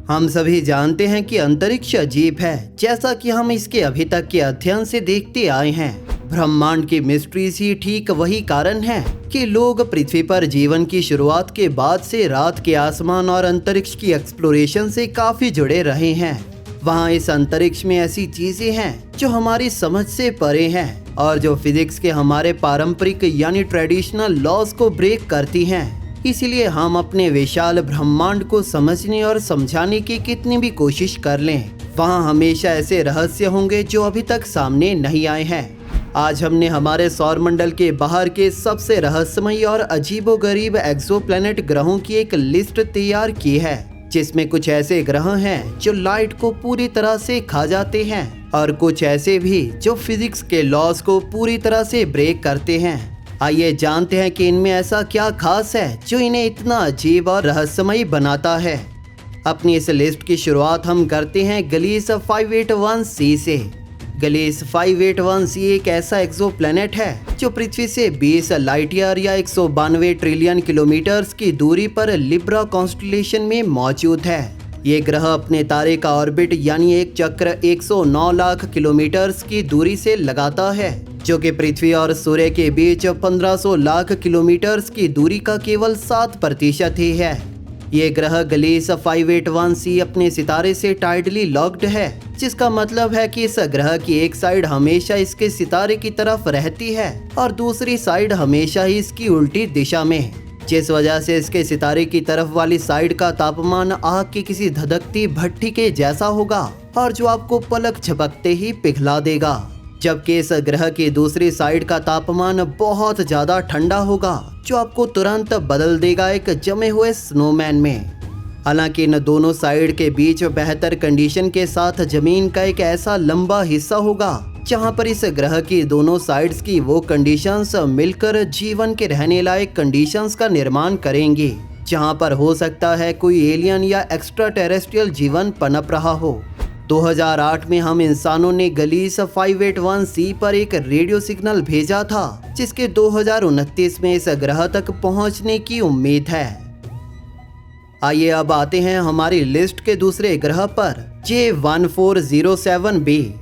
हम सभी जानते हैं कि अंतरिक्ष अजीब है, जैसा कि हम इसके अभी तक के अध्ययन से देखते आए हैं। ब्रह्मांड की मिस्ट्रीज ही ठीक वही कारण है कि लोग पृथ्वी पर जीवन की शुरुआत के बाद से रात के आसमान और अंतरिक्ष की एक्सप्लोरेशन से काफी जुड़े रहे हैं। वहाँ इस अंतरिक्ष में ऐसी चीजें हैं जो हमारी समझ से परे हैं और जो फिजिक्स के हमारे पारंपरिक यानी ट्रेडिशनल लॉज को ब्रेक करती हैं। इसीलिए हम अपने विशाल ब्रह्मांड को समझने और समझाने की कितनी भी कोशिश कर लें, वहाँ हमेशा ऐसे रहस्य होंगे जो अभी तक सामने नहीं आए हैं। आज हमने हमारे सौरमंडल के बाहर के सबसे रहस्यमयी और अजीबोगरीब एक्सोप्लैनेट ग्रहों की एक लिस्ट तैयार की है, जिसमें कुछ ऐसे ग्रह हैं जो लाइट को पूरी तरह से खा जाते हैं और कुछ ऐसे भी जो फिजिक्स के लॉज को पूरी तरह से ब्रेक करते हैं। आइए जानते हैं कि इनमें ऐसा क्या खास है जो इन्हें इतना अजीब और रहस्यमयी बनाता है। अपनी इस लिस्ट की शुरुआत हम करते हैं गलीस 581c से। गलीस 581c एक ऐसा एक्सोप्लैनेट है जो पृथ्वी से 20 लाइट ईयर या 192 ट्रिलियन किलोमीटर्स की दूरी पर लिब्रा कॉन्स्टेलेशन में मौजूद है। ये ग्रह अपने तारे का ऑर्बिट यानी एक चक्र 109 लाख किलोमीटर्स की दूरी से लगाता है, जो कि पृथ्वी और सूर्य के बीच 1500 लाख किलोमीटर्स की दूरी का केवल 7% ही है। ये ग्रह गलीस 581c अपने सितारे से टाइडली लॉक्ड है, जिसका मतलब है कि इस ग्रह की एक साइड हमेशा इसके सितारे की तरफ रहती है और दूसरी साइड हमेशा ही इसकी उल्टी दिशा में, जिस वजह से इसके सितारे की तरफ वाली साइड का तापमान आग की किसी धधकती भट्टी के जैसा होगा और जो आपको पलक झपकते ही पिघला देगा, जबकि इस ग्रह की दूसरी साइड का तापमान बहुत ज्यादा ठंडा होगा जो आपको तुरंत बदल देगा एक जमे हुए स्नोमैन में। हालांकि इन दोनों साइड के बीच बेहतर कंडीशन के साथ जमीन का एक ऐसा लंबा हिस्सा होगा जहां पर इस ग्रह की दोनों साइड्स की वो कंडीशंस मिलकर जीवन के रहने लायक कंडीशंस का निर्माण करेंगी, जहां पर हो सकता है कोई एलियन या एक्स्ट्रा टेरेस्ट्रियल जीवन पनप रहा हो। 2008 में हम इंसानों ने गलीस 581c पर एक रेडियो सिग्नल भेजा था, जिसके 2029 में इस ग्रह तक पहुंचने की उम्मीद है। आइए अब आते हैं हमारी लिस्ट के दूसरे ग्रह पर, J1407b।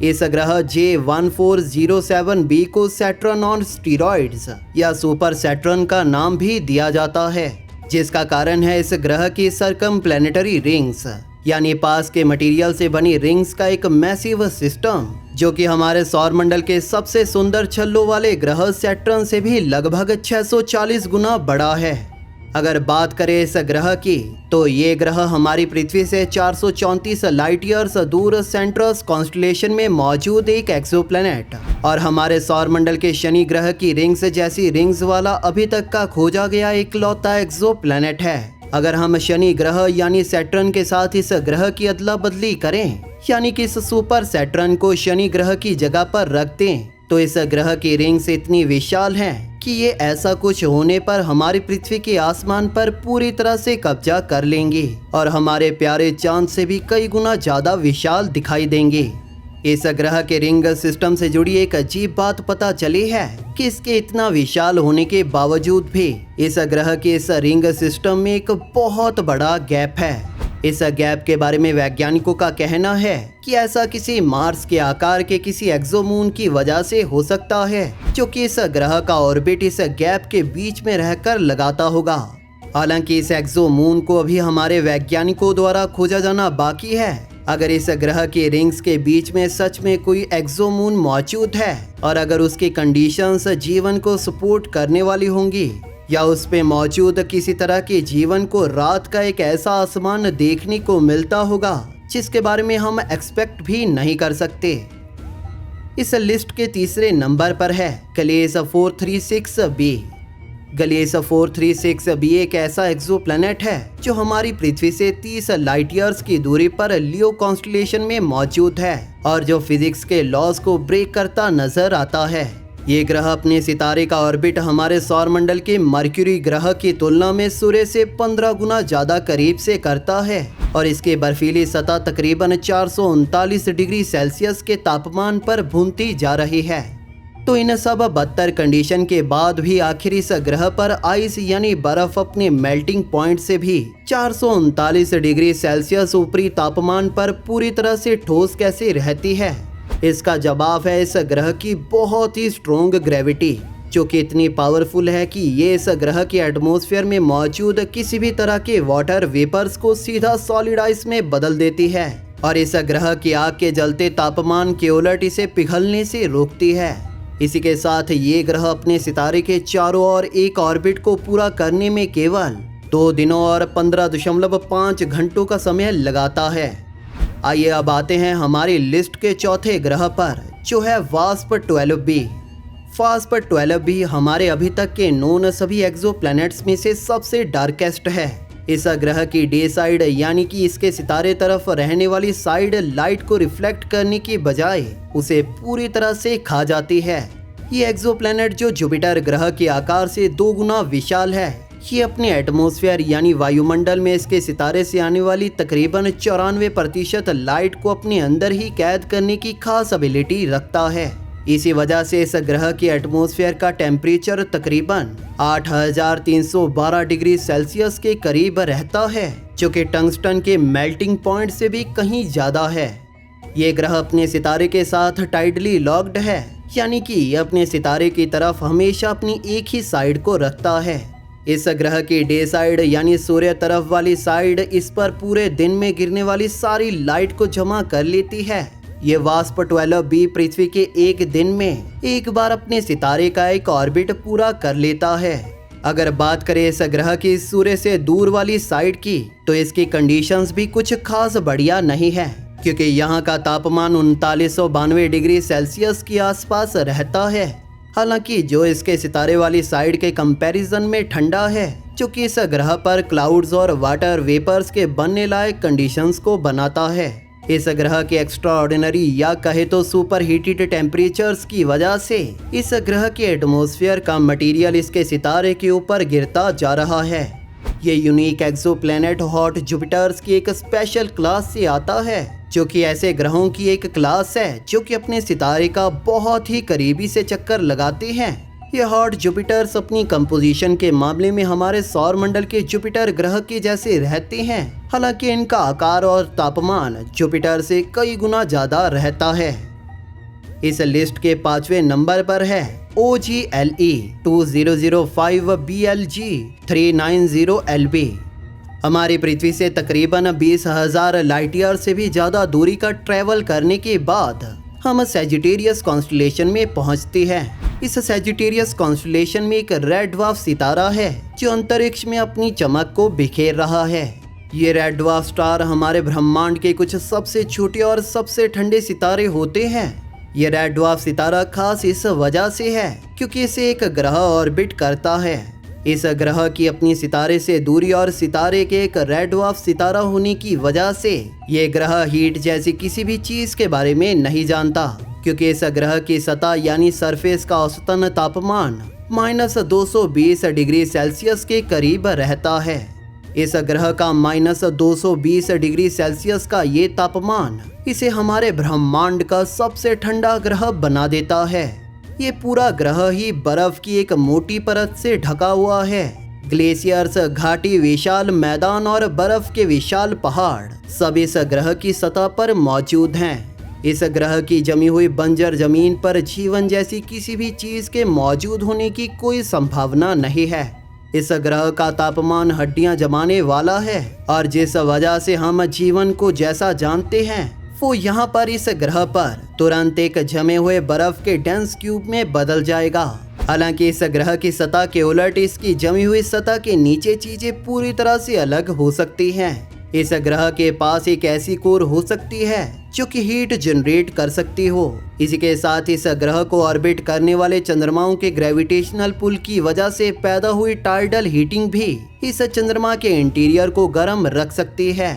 इस ग्रह J1407b को सैटर्न ऑन स्टीरॉइड्स या सुपर सैटर्न का नाम भी दिया जाता है, जिसका कारण है इस ग्रह की सर्कमप्लैनेटरी रिंग्स यानी पास के मटेरियल से बनी रिंग्स का एक मैसिव सिस्टम, जो कि हमारे सौरमंडल के सबसे सुंदर छल्लों वाले ग्रह सैटर्न से भी लगभग 640 गुना बड़ा है। अगर बात करें इस ग्रह की, तो ये ग्रह हमारी पृथ्वी से 434 लाइट ईयर्स दूर सेंट्रस कॉन्स्टेलेशन में मौजूद एक एक्सोप्लैनेट और हमारे सौरमंडल के शनि ग्रह की रिंग्स जैसी रिंग्स वाला अभी तक का खोजा गया इकलौता एक्सोप्लैनेट है। अगर हम शनि ग्रह यानी सैटर्न के साथ इस ग्रह की अदला बदली करें, यानी कि इस सुपर सैटर्न को शनि ग्रह की जगह पर रख दें, तो इस ग्रह की रिंग्स इतनी विशाल हैं कि ये ऐसा कुछ होने पर हमारी पृथ्वी के आसमान पर पूरी तरह से कब्जा कर लेंगी और हमारे प्यारे चांद से भी कई गुना ज्यादा विशाल दिखाई देंगे। इस ग्रह के रिंग सिस्टम से जुड़ी एक अजीब बात पता चली है कि इसके इतना विशाल होने के बावजूद भी इस ग्रह के इस रिंग सिस्टम में एक बहुत बड़ा गैप है। इस गैप के बारे में वैज्ञानिकों का कहना है कि ऐसा किसी मार्स के आकार के किसी एक्सोमून की वजह से हो सकता है, जो कि इस ग्रह का ऑर्बिट इस गैप के बीच में रहकर लगाता होगा। हालांकि इस एक्सोमून को अभी हमारे वैज्ञानिकों द्वारा खोजा जाना बाकी है। अगर इस ग्रह के रिंग्स के बीच में सच में कोई एक्सोमून मौजूद है और अगर उसकी कंडीशंस जीवन को सपोर्ट करने वाली होंगी या उस पे मौजूद किसी तरह के जीवन को रात का एक ऐसा आसमान देखने को मिलता होगा जिसके बारे में हम एक्सपेक्ट भी नहीं कर सकते। इस लिस्ट के तीसरे नंबर पर है गलीस 436b। गलीस 436b एक ऐसा एक्सोप्लैनेट है जो हमारी पृथ्वी से 30 लाइट ईयर्स की दूरी पर लियो कॉन्स्टेलेशन में मौजूद है और जो फिजिक्स के लॉज को ब्रेक करता नजर आता है। ये ग्रह अपने सितारे का ऑर्बिट हमारे सौरमंडल के मर्क्यूरी ग्रह की तुलना में सूर्य से 15 गुना ज्यादा करीब से करता है और इसकी बर्फीली सतह तकरीबन 439 डिग्री सेल्सियस के तापमान पर भूनती जा रही है। तो इन सब बदतर कंडीशन के बाद भी आखिर इस ग्रह पर आइस यानी बर्फ अपने मेल्टिंग पॉइंट से भी 439 डिग्री सेल्सियस ऊपरी तापमान पर पूरी तरह से ठोस कैसे रहती है? इसका जवाब है इस ग्रह की बहुत ही स्ट्रॉन्ग ग्रेविटी, जो कि इतनी पावरफुल है कि ये इस ग्रह के एटमॉस्फेयर में मौजूद किसी भी तरह के वाटर वेपर्स को सीधा सॉलिड आइस में बदल देती है और इस ग्रह की आग के जलते तापमान के उलट इसे पिघलने से रोकती है। इसी के साथ ये ग्रह अपने सितारे के चारों ओर एक ऑर्बिट को पूरा करने में केवल 2 दिनों और 15.5 घंटों का समय लगाता है। आइए अब आते हैं हमारी लिस्ट के चौथे ग्रह पर, जो है वास्प 12b। वास्प 12b हमारे अभी तक के नोन सभी एक्सोप्लैनेट्स में से सबसे डार्केस्ट है। इस ग्रह की डे साइड यानी कि इसके सितारे तरफ रहने वाली साइड लाइट को रिफ्लेक्ट करने की बजाय उसे पूरी तरह से खा जाती है। ये एक्सोप्लैनेट जो जुपिटर ग्रह के आकार से 2 गुना विशाल है, ये अपने एटमॉस्फेयर यानी वायुमंडल में इसके सितारे से आने वाली तकरीबन 94% लाइट को अपने अंदर ही कैद करने की खास एबिलिटी रखता है। इसी वजह से इस ग्रह के एटमॉस्फेयर का टेम्परेचर तकरीबन 8312 डिग्री सेल्सियस के करीब रहता है, जो कि टंगस्टन के मेल्टिंग पॉइंट से भी कहीं ज़्यादा है। ये ग्रह अपने सितारे के साथ टाइटली लॉक्ड है, यानी कि ये अपने सितारे की तरफ हमेशा अपनी एक ही साइड को रखता है। इस ग्रह की डे साइड यानी सूर्य तरफ वाली साइड इस पर पूरे दिन में गिरने वाली सारी लाइट को जमा कर लेती है। ये वास्प 12b पृथ्वी के एक दिन में एक बार अपने सितारे का एक ऑर्बिट पूरा कर लेता है। अगर बात करें इस ग्रह की सूर्य से दूर वाली साइड की, तो इसकी कंडीशंस भी कुछ खास बढ़िया नहीं है, क्योंकि यहाँ का तापमान 3992 डिग्री सेल्सियस के आसपास रहता है। हालांकि जो इसके सितारे वाली साइड के कंपैरिजन में ठंडा है, जो कि इस ग्रह पर क्लाउड्स और वाटर वेपर्स के बनने लायक कंडीशंस को बनाता है। इस ग्रह के एक्स्ट्रा ऑर्डिनरी या कहे तो सुपर हीटेड टेम्परेचर्स की वजह से इस ग्रह के एटमॉस्फेयर का मटेरियल इसके सितारे के ऊपर गिरता जा रहा है। ये यूनिक एक्सोप्लैनेट हॉट जुपिटर्स की एक स्पेशल क्लास से आता है, जो कि ऐसे ग्रहों की एक क्लास है जो कि अपने सितारे का बहुत ही करीबी से चक्कर लगाते हैं। ये हॉट जुपिटर्स अपनी कंपोजिशन के मामले में हमारे सौर मंडल के जुपिटर ग्रह के जैसे रहते हैं, हालांकि इनका आकार और तापमान जुपिटर से कई गुना ज़्यादा रहता है। इस लिस्ट के 5वें नंबर पर है OGLE 2005 BLG 390 LB। हमारी पृथ्वी से तकरीबन 20,000 लाइट ईयर से भी ज़्यादा दूरी का ट्रैवल करने के बाद हम सैजिटेरियस कॉन्स्टलेशन में पहुंचते हैं। इस सैजिटेरियस कॉन्स्टलेशन में एक रेड ड्वार्फ सितारा है जो अंतरिक्ष में अपनी चमक को बिखेर रहा है। ये रेड ड्वार्फ स्टार हमारे ब्रह्मांड के कुछ सबसे छोटे और सबसे ठंडे सितारे होते हैं। ये रेड ड्वार्फ सितारा खास इस वजह से है क्योंकि इसे एक ग्रह ऑर्बिट करता है। इस ग्रह की अपनी सितारे से दूरी और सितारे के एक रेड ड्वार्फ सितारा होने की वजह से ये ग्रह हीट जैसी किसी भी चीज के बारे में नहीं जानता, क्योंकि इस ग्रह की सतह यानी सरफेस का औसतन तापमान -220 डिग्री सेल्सियस के करीब रहता है। इस ग्रह का -220 डिग्री सेल्सियस का ये तापमान इसे हमारे ब्रह्मांड का सबसे ठंडा ग्रह बना देता है। ये पूरा ग्रह ही बर्फ की एक मोटी परत से ढका हुआ है। ग्लेशियर्स, घाटी, विशाल मैदान और बर्फ के विशाल पहाड़ सब इस ग्रह की सतह पर मौजूद हैं। इस ग्रह की जमी हुई बंजर जमीन पर जीवन जैसी किसी भी चीज के मौजूद होने की कोई संभावना नहीं है। इस ग्रह का तापमान हड्डियां जमाने वाला है और जिस वजह से हम जीवन को जैसा जानते हैं वो यहाँ पर इस ग्रह पर तुरंत एक जमे हुए बर्फ के डेंस क्यूब में बदल जाएगा। हालांकि इस ग्रह की सतह के उलट इसकी जमी हुई सतह के नीचे चीजें पूरी तरह से अलग हो सकती हैं। इस ग्रह के पास एक ऐसी कोर हो सकती है जो कि हीट जनरेट कर सकती हो। इसी के साथ इस ग्रह को ऑर्बिट करने वाले चंद्रमाओं के ग्रेविटेशनल पुल की वजह से पैदा हुई टाइडल हीटिंग भी इस चंद्रमा के इंटीरियर को गर्म रख सकती है।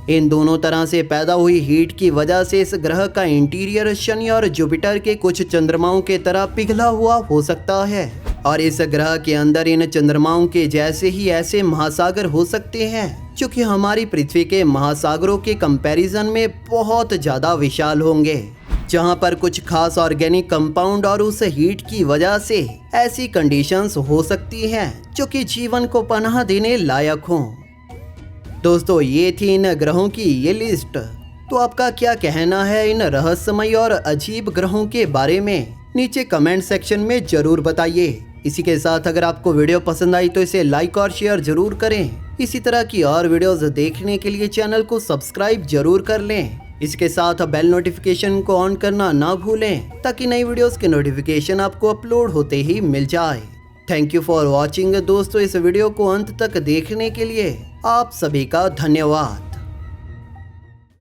इन दोनों तरह से पैदा हुई हीट की वजह से इस ग्रह का इंटीरियर शनि और जुपिटर के कुछ चंद्रमाओं के तरह पिघला हुआ हो सकता है और इस ग्रह के अंदर इन चंद्रमाओं के जैसे ही ऐसे महासागर हो सकते हैं जो कि हमारी पृथ्वी के महासागरों के कंपैरिजन में बहुत ज़्यादा विशाल होंगे। जहां पर कुछ खास ऑर्गेनिक कंपाउंड और उस हीट की वजह से ऐसी कंडीशंस हो सकती हैं जो कि जीवन को पनाह देने लायक हों। दोस्तों, ये थी इन ग्रहों की ये लिस्ट। तो आपका क्या कहना है इन रहस्यमय और अजीब ग्रहों के बारे में? नीचे कमेंट सेक्शन में जरूर बताइए। इसी के साथ अगर आपको वीडियो पसंद आई तो इसे लाइक और शेयर जरूर करें। इसी तरह की और वीडियोस देखने के लिए चैनल को सब्सक्राइब जरूर कर लें। इसके साथ बेल नोटिफिकेशन को ऑन करना ना भूलें ताकि नई वीडियोस के नोटिफिकेशन आपको अपलोड होते ही मिल जाए। थैंक यू फॉर वॉचिंग दोस्तों। इस वीडियो को अंत तक देखने के लिए आप सभी का धन्यवाद।